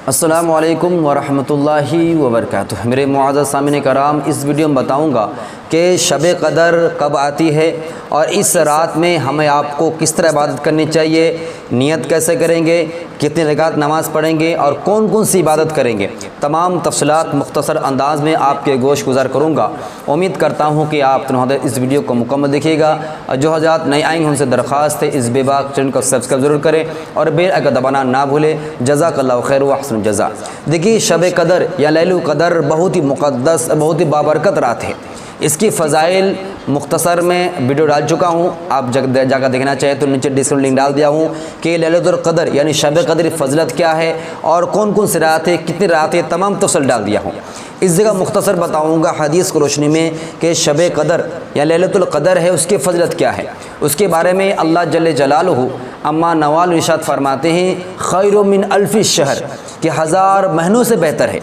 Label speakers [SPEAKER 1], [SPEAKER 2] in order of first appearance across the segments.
[SPEAKER 1] السلام علیکم ورحمۃ اللہ وبرکاتہ۔ میرے معزز سامعین کرام، اس ویڈیو میں بتاؤں گا کہ شب قدر کب آتی ہے اور اس رات میں ہمیں آپ کو کس طرح عبادت کرنی چاہیے، نیت کیسے کریں گے، کتنے رکعت نماز پڑھیں گے اور کون کون سی عبادت کریں گے، تمام تفصیلات مختصر انداز میں آپ کے گوش گزار کروں گا۔ امید کرتا ہوں کہ آپ اس ویڈیو کو مکمل دیکھیے گا، اور جو حضرات نئے آئیں ہیں ان سے درخواست ہے اس بے باک چینل کو سبسکرائب ضرور کریں اور بیل آئکن دبانا نہ بھولیں۔ جزاک اللہ خیر و احسن جزا۔ دیکھیے، شب قدر یا لیل القدر بہت ہی مقدس، بہت ہی بابرکت رات ہے۔ اس کی فضائل مختصر میں ویڈیو ڈال چکا ہوں، آپ جا کر دیکھنا چاہیں تو نیچے ڈسکرپشن لنک ڈال دیا ہوں کہ لیلۃ القدر یعنی شب قدر فضیلت کیا ہے اور کون کون سی رات ہے، کتنی رات ہے، تمام تفصیل ڈال دیا ہوں۔ اس جگہ مختصر بتاؤں گا حدیث کی روشنی میں کہ شب قدر یا لیلۃ القدر ہے، اس کی فضیلت کیا ہے۔ اس کے بارے میں اللہ جل جلالہ اما نوال ارشاد فرماتے ہیں خیر من الف الشہر، کہ 1000 مہینوں سے بہتر ہے۔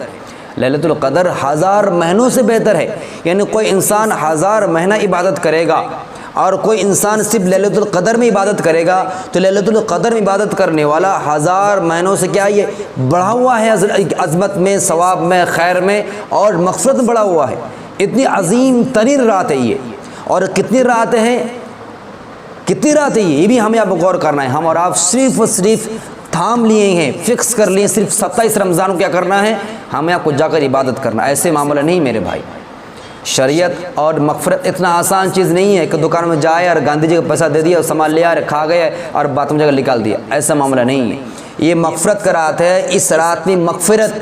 [SPEAKER 1] لیلۃ القدر 1000 مہینوں سے بہتر ہے، یعنی کوئی انسان 1000 مہینہ عبادت کرے گا اور کوئی انسان صرف لیلۃ القدر میں عبادت کرے گا تو لیلۃ القدر میں عبادت کرنے والا 1000 مہینوں سے کیا یہ بڑھا ہوا ہے، عظمت میں، ثواب میں، خیر میں اور مغفرت میں بڑھا ہوا ہے۔ اتنی عظیم ترین رات ہے یہ۔ اور کتنی رات ہیں، کتنی رات ہے یہ بھی ہمیں آپ غور کرنا ہے۔ ہم اور آپ صرف تھام لیے ہیں، فکس کر لیے، صرف 27 رمضان کو کیا کرنا ہے، ہمیں آپ کو جا کر عبادت کرنا۔ ایسے معاملہ نہیں میرے بھائی۔ شریعت اور مغفرت اتنا آسان چیز نہیں ہے کہ دکان میں جائے اور گاندھی جی کو پیسہ دے دیا اور سامان لے آئے، کھا گئے اور باتوں میں جگہ نکال دیا، ایسا معاملہ نہیں ہے۔ یہ مغفرت کا رات ہے۔ اس رات میں مغفرت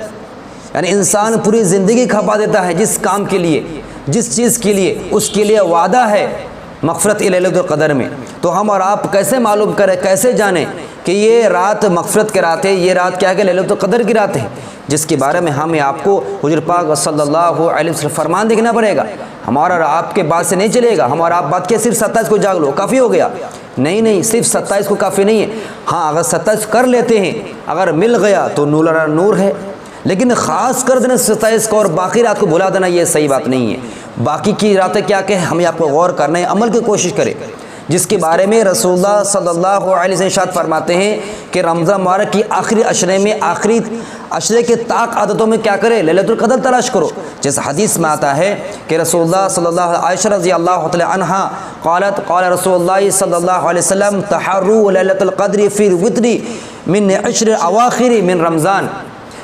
[SPEAKER 1] یعنی انسان پوری زندگی کھپا دیتا ہے جس کام کے لیے، جس چیز کے لیے، اس کے لیے وعدہ ہے مغفرت لیلۃ القدر میں۔ تو ہم اور آپ کیسے معلوم کریں، کیسے جانیں کہ یہ رات مغفرت کی رات ہے، یہ رات کیا ہے کہ لیلۃ القدر کی رات ہے، جس کے بارے میں ہمیں آپ کو حضور پاک صلی اللہ علیہ وسلم فرمان دیکھنا پڑے گا۔ ہمارا اور آپ کے بات سے نہیں چلے گا۔ ہمارا آپ بات کیا صرف 27 کو جاگ لو کافی ہو گیا؟ نہیں، صرف 27 کو کافی نہیں ہے۔ ہاں، اگر 27 کر لیتے ہیں، اگر مل گیا تو نور نور ہے، لیکن خاص کر دینا 27 کو اور باقی رات کو بھلا دینا یہ صحیح بات نہیں ہے۔ باقی کی راتیں کیا کہ ہمیں آپ کو غور کرنا ہے، عمل کی کوشش کریں، جس کے بارے میں رسول اللہ صلی اللہ علیہ وسلم ارشاد فرماتے ہیں کہ رمضان مبارک کی آخری عشرے میں، آخری عشرے کے طاق عادتوں میں کیا کرے، لیلۃ القدر تلاش کرو۔ جیسے حدیث میں آتا ہے کہ رسول اللہ صلی اللہ عائشہ رضی اللہ تعالی عنہا قالت قال رسول اللہ صلی اللہ علیہ وسلم تحروا لیلۃ القدر فی الوتر من 10 اواخر من رمضان،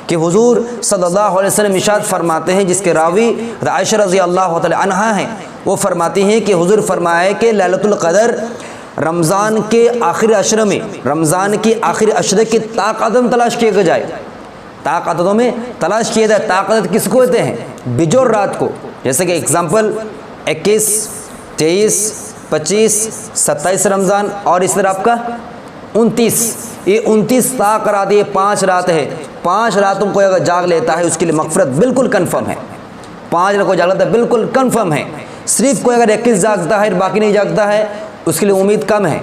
[SPEAKER 1] کہ حضور صلی اللہ علیہ وسلم ارشاد فرماتے ہیں، جس کے راوی عائشہ رضی اللہ تعالی عنہا ہیں، وہ فرماتی ہیں کہ حضور فرمائے کہ لیلۃ القدر رمضان کے آخری عشرے میں، رمضان کی آخری عشرے کی طاقت میں تلاش کیے جائے، طاقتوں میں تلاش کیے جائے۔ طاقت کس کو کہتے ہیں؟ بجور رات کو۔ جیسے کہ اگزامپل 21، 23، 25، 27 رمضان اور اس طرح آپ کا 29، یہ 29 طاق رات، یہ 5 رات ہے۔ 5 راتوں کو اگر جاگ لیتا ہے اس کے لیے مغفرت بالکل کنفرم ہے۔ 5 رات کو جاگ لیتا ہے بالکل کنفرم ہے۔ صرف کوئی اگر 21 جاگتا ہے باقی نہیں جاگتا ہے، اس کے لیے امید کم ہے۔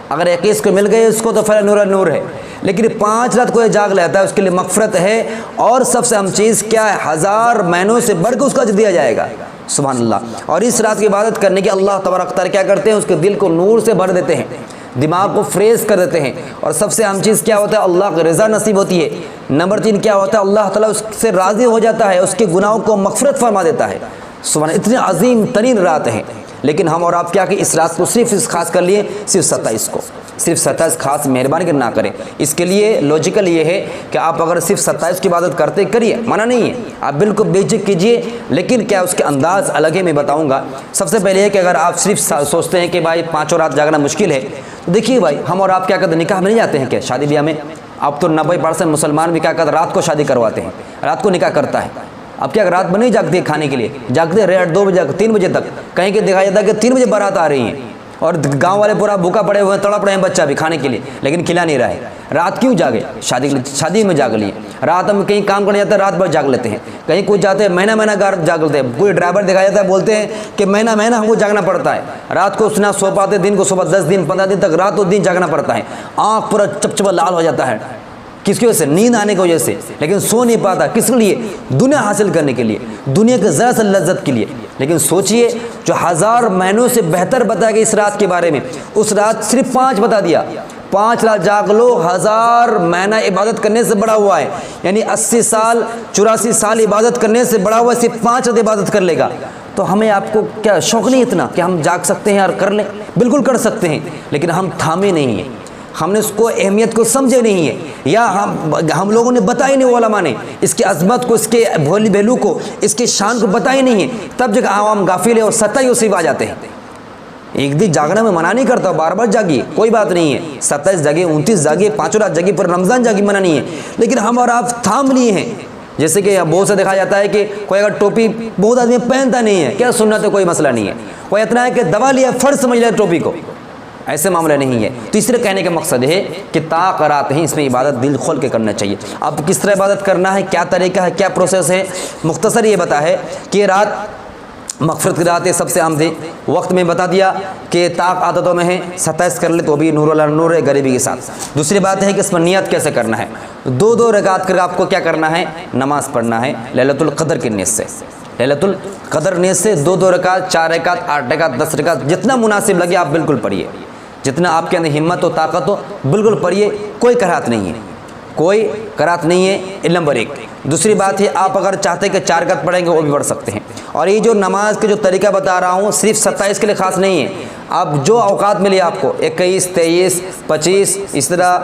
[SPEAKER 1] اگر 21 کو مل گئے اس کو تو پھر نور نور ہے، لیکن 5 رات کو جاگ لیتا ہے اس کے لیے مغفرت ہے۔ اور سب سے اہم چیز کیا ہے، 1000 مہینوں سے بڑھ کے اس کا اجر دیا جائے گا، سبحان اللہ۔ اور اس رات کی عبادت کرنے کے اللہ تبارک و تعالیٰ کیا کرتے ہیں، اس کے دل کو نور سے بھر دیتے ہیں، دماغ کو فریش کر دیتے ہیں۔ اور سب سے اہم چیز کیا ہوتا ہے، اللہ کی رضا نصیب ہوتی ہے۔ نمبر 3 کیا ہوتا ہے، اللہ تعالیٰ اس سے راضی ہو جاتا ہے، اس کے گناہوں کو مغفرت فرما دیتا ہے، سبحان۔ اتنی عظیم ترین رات ہے، لیکن ہم اور آپ کیا کہ اس رات کو صرف خاص کر لیے، صرف 27 کو، صرف 27 خاص مہربانی کر نہ کریں۔ اس کے لیے لوجیکل یہ ہے کہ آپ اگر صرف 27 کی عبادت کرتے کریے، منع نہیں ہے، آپ بالکل بے جھجک کیجیے، لیکن کیا اس کے انداز الگ ہے، میں بتاؤں گا۔ سب سے پہلے یہ کہ اگر آپ صرف سوچتے ہیں کہ بھائی 5 رات جاگنا مشکل ہے، تو دیکھیے بھائی، ہم اور آپ کیا کرتے ہیں، نکاح میں نہیں جاتے ہیں کیا، شادی بیاہ میں؟ اب تو 90% مسلمان بھی کیا کرتے ہیں، رات کو شادی کرواتے ہیں، رات کو نکاح کرتا ہے۔ اب کیا رات میں نہیں جاگتے کھانے کے لیے، جاگتے ریٹ 2 بجے 3 بجے تک، کہیں کہ دکھایا جاتا ہے کہ 3 بجے بارات آ رہی ہیں اور گاؤں والے پورا بھوکا پڑے ہوئے ہیں، تڑپ رہے ہیں بچہ بھی کھانے کے لیے، لیکن کھلا نہیں رہا ہے۔ رات کیوں جاگے؟ شادی میں جاگ لیے۔ رات ہم کہیں کام کرنے جاتے ہیں، رات بھر جاگ لیتے ہیں، کہیں کچھ جاتے ہیں مہینہ جاگ لیتے ہیں۔ کوئی ڈرائیور دکھایا جاتا ہے، بولتے ہیں کہ مہینہ ہم کو جاگنا پڑتا ہے، رات کو نہ سو پاتے، دن کو صبح 10 دن 15 دن تک رات و دن جاگنا پڑتا ہے، آنکھ پورا چپچپا لال ہو جاتا ہے، کس کی وجہ سے؟ نیند آنے کی وجہ سے، لیکن سو نہیں پاتا، کس لیے؟ دنیا حاصل کرنے کے لیے، دنیا کے ذرا سے لذت کے لیے۔ لیکن سوچئے، جو 1000 مہینوں سے بہتر بتایا گیا اس رات کے بارے میں، اس رات صرف 5 بتا دیا، 5 رات جاگ لو 1000 مہینہ عبادت کرنے سے بڑا ہوا ہے، یعنی 80 سال 84 سال عبادت کرنے سے بڑا ہوا ہے، صرف 5 رات عبادت کر لے گا۔ تو ہمیں آپ کو کیا شوق نہیں اتنا کہ ہم جاگ سکتے ہیں اور کر لیں؟ بالکل کر سکتے ہیں، لیکن ہم تھامے نہیں ہیں، ہم نے اس کو اہمیت کو سمجھے نہیں ہے، یا ہم لوگوں نے بتائی نہیں، علماء نے اس کی عظمت کو، اس کے ویلو کو، اس کی شان کو بتائی نہیں ہے، تب جگہ عوام غافل ہے اور 27 آ جاتے ہیں۔ ایک دن جاگنا میں منع نہیں کرتا، بار بار جاگیے، کوئی بات نہیں ہے، 27 جاگے، 29 جاگے، 5 رات جاگے، پر رمضان جاگی، منع نہیں ہے، لیکن ہم اور آپ تھام لیے ہیں۔ جیسے کہ بہت سے دیکھا جاتا ہے کہ کوئی اگر ٹوپی بہت آدمی پہنتا نہیں ہے، کیا سنت ہے، کوئی مسئلہ نہیں ہے، کوئی اتنا ہے کہ دبا لیا فرض سمجھ لیا ٹوپی کو، ایسے معاملہ نہیں ہے۔ تو اس طرح کہنے کا مقصد ہے کہ طاقت ہیں، اس میں عبادت دل کھول کے کرنا چاہیے۔ اب کس طرح عبادت کرنا ہے، کیا طریقہ ہے، کیا پروسیس ہے، مختصر یہ بتا ہے کہ رات مغفرت کی رات سب سے اہم وقت میں بتا دیا کہ طاق عادتوں میں ہے، 27 کر لے تو بھی نور اللہ نور ہے غریبی کے ساتھ۔ دوسری بات ہے کہ اس میں نیت کیسے کرنا ہے، 2 رکعت کر آپ کو کیا کرنا ہے، نماز پڑھنا ہے لیلۃ القدر کی نیت سے، لیلۃ القدر نیت سے 2 رکعت، 4 رکعت، 8 رکعت، 10 رکعت، جتنا مناسب لگے آپ بالکل پڑھیے، جتنا آپ کے اندر ہمت و طاقت ہو بالکل پڑھیے، کوئی کراہت نہیں ہے، کوئی کراہت نہیں ہے، نمبر 1۔ دوسری بات ہے آپ اگر چاہتے کہ 4 رکعت پڑھیں گے وہ بھی پڑھ سکتے ہیں، اور یہ جو نماز کے جو طریقہ بتا رہا ہوں صرف 27 کے لیے خاص نہیں ہے، آپ جو اوقات ملے آپ کو 21، 23، 25، اس طرح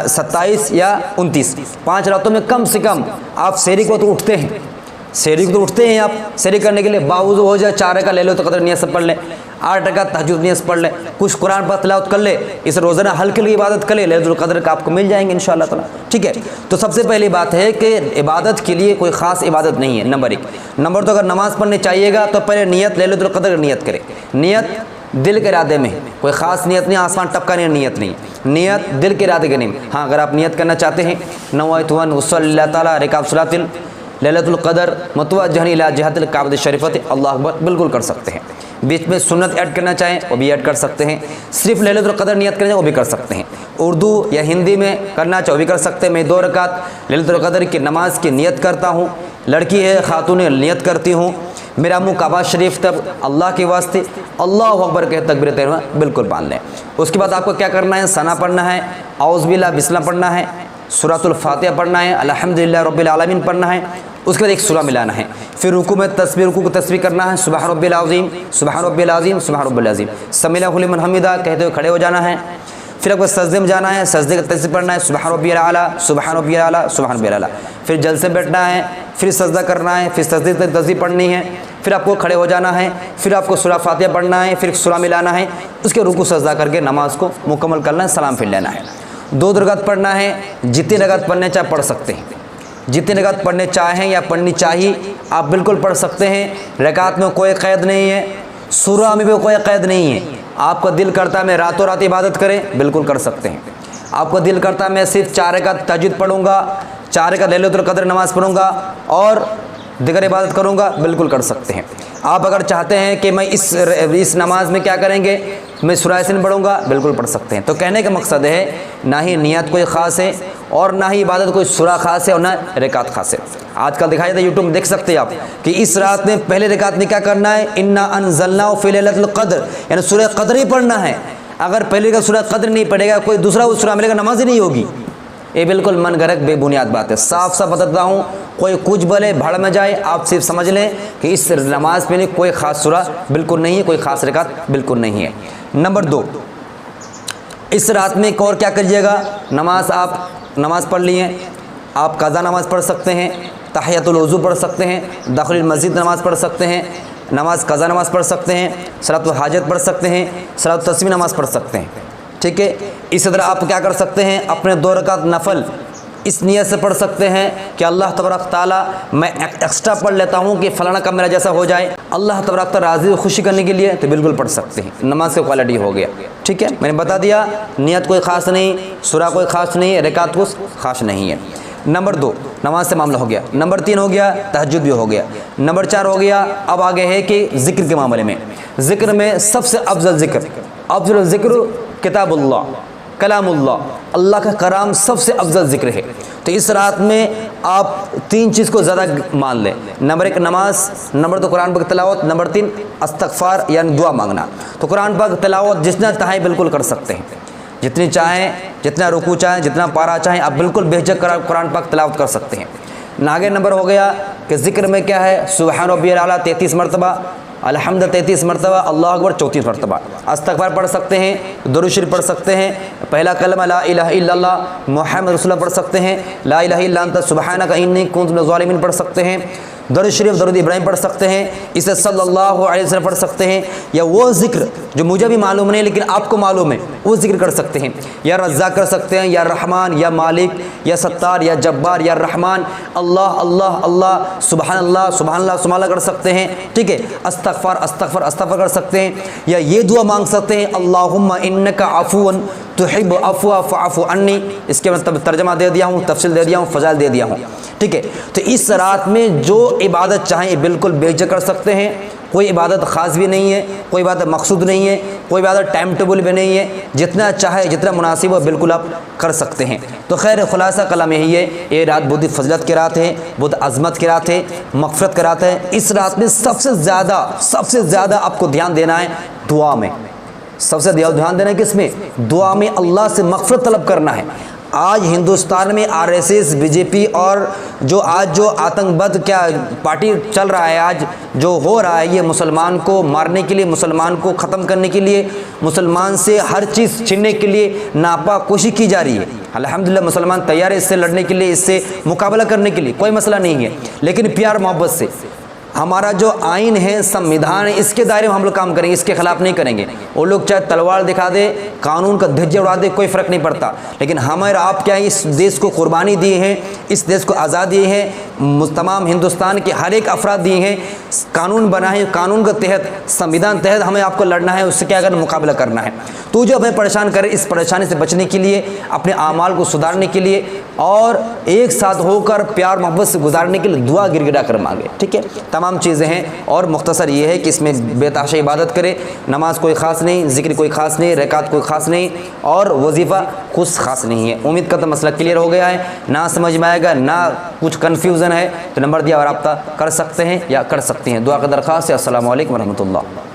[SPEAKER 1] 27 یا 29، 5 راتوں میں کم سے کم آپ سحری کو تو اٹھتے ہیں، سحری کو تو اٹھتے ہیں، آپ سحری کرنے کے لیے باوضو ہو جائے، 4 رکعت لیلۃ القدر نیت سے پڑھ لیں، 8 رکعت تہجد نیت سے پڑھ لیں، کچھ قرآن پر تلاوت کر لے، اس روزانہ ہلکے کی عبادت کر لے، لیلۃ القدر کا آپ کو مل جائیں گے انشاءاللہ تعالیٰ، ٹھیک ہے۔ تو سب سے پہلی بات ہے کہ عبادت کے لیے کوئی خاص عبادت نہیں ہے، نمبر 1۔ نمبر 2، اگر نماز پڑھنے چاہیے گا تو پہلے نیت لیلۃ القدر نیت کرے، نیت دل کے ارادے میں، کوئی خاص نیت نہیں، آسمان ٹپکانے نیت نہیں، نیت دل کے ارادے کے نہیں۔ ہاں اگر آپ نیت کرنا چاہتے ہیں نویت ان اصلی اللہ تعالیٰ رکعۃ صلاۃ لیلۃ القدر متوجہ الی جہت الکعبۃ الشریفۃ، اللہ اکبر، بالکل کر سکتے ہیں۔ بیچ میں سنت ایڈ کرنا چاہیں وہ بھی ایڈ کر سکتے ہیں، صرف لیلۃ القدر نیت کرنا وہ بھی کر سکتے ہیں، اردو یا ہندی میں کرنا چاہے وہ بھی کر سکتے ہیں۔ میں 2 رکعت لیلۃ القدر کی نماز کی نیت کرتا ہوں، لڑکی ہے خاتون نیت کرتی ہوں، میرا منہ کعبہ شریف تب اللہ کے واسطے اللہ اکبر کہ تکبیر تحریمہ بالکل باندھ لیں۔ اس کے بعد آپ کو کیا کرنا ہے، ثنا پڑھنا ہے، اعوذ باللہ بسم اللہ پڑھنا ہے، سورۃ الفاتحہ پڑھنا ہے، الحمدللہ رب العالمین پڑھنا ہے، اس کے بعد ایک سورہ ملانا ہے، پھر رکوع میں رکوع کو تسبیح کرنا ہے، سبحان رب العظیم، سبحان رب العظیم، سبحان رب العظیم، سمیع اللہ لمن حمدہ کہتے ہوئے کھڑے ہو جانا ہے، پھر آپ کو سجدے میں جانا ہے، سجدے کا تسبیح پڑھنا ہے، سبحان ربی الاعلیٰ، سبحان ربی الاعلیٰ، سبحان ربی الاعلیٰ، پھر جلسے بیٹھنا ہے، پھر سجدہ کرنا ہے، پھر سجدے کی تسبیح پڑھنی ہے، پھر آپ کو کھڑے ہو جانا ہے، پھر آپ کو سورہ فاتحہ پڑھنا ہے، پھر سورہ ملانا ہے، اس کے رکوع سجدہ کر کے نماز کو مکمل کرنا ہے، سلام پھر لینا ہے۔ 2 رکعت پڑھنا ہے، جتنی رکعت پڑھنے چاہے پڑھ سکتے ہیں، جتنی رکعت پڑھنے چاہیں یا پڑھنی چاہیے آپ بالکل پڑھ سکتے ہیں، رکعت میں کوئی قید نہیں ہے، سورہ میں بھی کوئی قید نہیں ہے۔ آپ کا دل کرتا ہے میں راتوں رات عبادت کریں بالکل کر سکتے ہیں، آپ کا دل کرتا ہے میں صرف 4 رکعت تہجد پڑھوں گا، 4 رکعت لیلۃ القدر نماز پڑھوں گا اور دیگر عبادت کروں گا بالکل کر سکتے ہیں۔ آپ اگر چاہتے ہیں کہ میں اس نماز میں کیا کریں گے، میں سورہ یاسین پڑھوں گا بالکل پڑھ سکتے ہیں۔ تو کہنے کا مقصد ہے نہ ہی نیت کوئی خاص ہے اور نہ ہی عبادت کوئی سورہ خاص ہے اور نہ رکعت خاص ہے۔ آج کل دکھایا جاتا ہے یوٹیوب میں دیکھ سکتے ہیں آپ کہ اس رات میں پہلے رکعت میں کیا کرنا ہے، انا انزلناہ فی لیلۃ القدر، یعنی سورہ قدر ہی پڑھنا ہے۔ اگر پہلے کا سورہ قدر نہیں پڑھے گا کوئی دوسرا وہ سورہ ملے گا نماز ہی نہیں ہوگی۔ یہ بالکل من گھڑت بے بنیاد بات ہے، صاف صاف بتاتا ہوں، کوئی کچھ بولے بھاڑ میں جائے، آپ صرف سمجھ لیں کہ اس نماز میں کوئی خاص سورہ بالکل نہیں ہے، کوئی خاص رکعت بالکل نہیں ہے۔ نمبر 2، اس رات میں ایک اور کیا کریے گا، آپ نماز پڑھ لیے، آپ قضا نماز پڑھ سکتے ہیں، تحیۃ الوضو پڑھ سکتے ہیں، داخل المسجد نماز پڑھ سکتے ہیں، نماز قضا نماز پڑھ سکتے ہیں، صلاۃ الحاجت پڑھ سکتے ہیں، صلاۃ التسبیح نماز پڑھ سکتے ہیں، ٹھیک ہے۔ اسی طرح آپ کیا کر سکتے ہیں، اپنے 2 رکعت نفل اس نیت سے پڑھ سکتے ہیں کہ اللہ تبارک تعالیٰ میں ایکسٹرا پڑھ لیتا ہوں کہ فلانا کا میرا جیسا ہو جائے، اللہ تبارک تعالیٰ راضی و خوشی کرنے کے لیے، تو بالکل پڑھ سکتے ہیں، نماز کی کوالٹی ہو گیا، ٹھیک ہے۔ میں نے بتا دیا نیت کوئی خاص نہیں، سورہ کوئی خاص نہیں، رکعت کوئی خاص نہیں ہے۔ نمبر 2 نماز سے معاملہ ہو گیا، نمبر 3 ہو گیا تہجد بھی ہو گیا، نمبر 4 ہو گیا اب آگے ہے کہ ذکر کے معاملے میں، ذکر میں سب سے افضل ذکر کتاب اللہ، کلام اللہ، اللہ کا کلام سب سے افضل ذکر ہے۔ تو اس رات میں آپ 3 چیز کو زیادہ مان لیں، نمبر 1 نماز، نمبر 2 قرآن پاک تلاوت، نمبر 3 استغفار یعنی دعا مانگنا۔ تو قرآن پاک تلاوت جتنا چاہے بالکل کر سکتے ہیں، جتنی چاہیں، جتنا رکوع چاہیں، جتنا پارا چاہیں، آپ بالکل بے جھجک قرآن پاک تلاوت کر سکتے ہیں۔ آگے نمبر ہو گیا کہ ذکر میں کیا ہے، سبحان ربی الاعلیٰ 33 مرتبہ، الحمد 33 مرتبہ، اللہ اکبر 34 مرتبہ، استغفار پڑھ سکتے ہیں، درود شریف پڑھ سکتے ہیں، پہلا کلمہ لا الہ الا اللہ محمد رسول اللہ پڑھ سکتے ہیں، لا الہ الا انت سبحانک انی کنت من الظالمین پڑھ سکتے ہیں، درود شریف درود ابراہیم پڑھ سکتے ہیں، اسے صلی اللہ علیہ وسلم پڑھ سکتے ہیں، یا وہ ذکر جو مجھے بھی معلوم نہیں لیکن آپ کو معلوم ہے وہ ذکر کر سکتے ہیں، یا رزاق کر سکتے ہیں، یا رحمان، یا مالک، یا ستار، یا جبار، یا رحمان، اللہ اللہ اللہ، سبحان اللہ سبحان اللہ سبحان اللہ کر سکتے ہیں، ٹھیک ہے، استغفار استغفر استغفر کر سکتے ہیں، یا یہ دعا مانگ سکتے ہیں اللہم انک عفو تحب عفو فاعف عنی، اس کے مطلب ترجمہ دے دیا ہوں، تفصیل دے دیا ہوں، فضائل دے دیا ہوں، ٹھیک ہے۔ تو اس رات میں جو عبادت چاہیں بالکل بے جھجک کر سکتے ہیں، کوئی عبادت خاص بھی نہیں ہے، کوئی عبادت مقصود نہیں ہے، کوئی عبادت ٹائم ٹیبل بھی نہیں ہے، جتنا چاہے جتنا مناسب ہو بالکل آپ کر سکتے ہیں۔ تو خیر خلاصہ کلام یہی ہے، یہ رات بہت فضیلت کی رات ہے، بہت عظمت کی رات ہے، مغفرت کی رات ہے۔ اس رات میں سب سے زیادہ آپ کو دھیان دینا ہے دعا میں، سب سے زیادہ دھیان دینا ہے کس میں؟ دعا میں، اللہ سے مغفرت طلب کرنا ہے۔ آج ہندوستان میں RSS BJP اور جو آتنک بد کیا پارٹی چل رہا ہے، آج جو ہو رہا ہے، یہ مسلمان کو مارنے کے لیے، مسلمان کو ختم کرنے کے لیے، مسلمان سے ہر چیز چھیننے کے لیے ناپاک کوشش کی جا رہی ہے۔ الحمدللہ مسلمان تیار ہے اس سے لڑنے کے لیے، اس سے مقابلہ کرنے کے لیے، کوئی مسئلہ نہیں ہے، لیکن پیار محبت سے۔ ہمارا جو آئین ہے، سمویدھان ہے، اس کے دائرے میں ہم لوگ کام کریں گے، اس کے خلاف نہیں کریں گے۔ وہ لوگ چاہے تلوار دکھا دے، قانون کا دھجے اڑا دے، کوئی فرق نہیں پڑتا، لیکن ہمارے آپ کیا ہے، اس دیش کو قربانی دی ہے، اس دیش کو آزادی ہے، تمام ہندوستان کے ہر ایک افراد دیے ہیں، قانون بنا ہے، قانون کے تحت، سمویدھان تحت ہمیں آپ کو لڑنا ہے، اس سے کیا کرنا، مقابلہ کرنا ہے۔ تو جو ہمیں پریشان کرے، اس پریشانی سے بچنے کے لیے، اپنے اعمال کو سدھارنے کے لیے اور ایک ساتھ ہو کر پیار محبت سے گزارنے کے لیے دعا گر گرا کر مانگے، ٹھیک ہے۔ تمام چیزیں ہیں، اور مختصر یہ ہے کہ اس میں بے تحاشا عبادت کرے، نماز کوئی خاص نہیں، ذکر کوئی خاص نہیں، رکعت کوئی خاص نہیں، اور وظیفہ کچھ خاص نہیں ہے۔ امید کرتا مسئلہ کلیئر ہو گیا ہے، نہ سمجھ میں آئے گا، نہ کچھ کنفیوژن ہے تو نمبر دیا اور رابطہ کر سکتے ہیں یا کر سکتے ہیں۔ دعا کا درخواست ہے۔ السلام علیکم ورحمۃ اللہ۔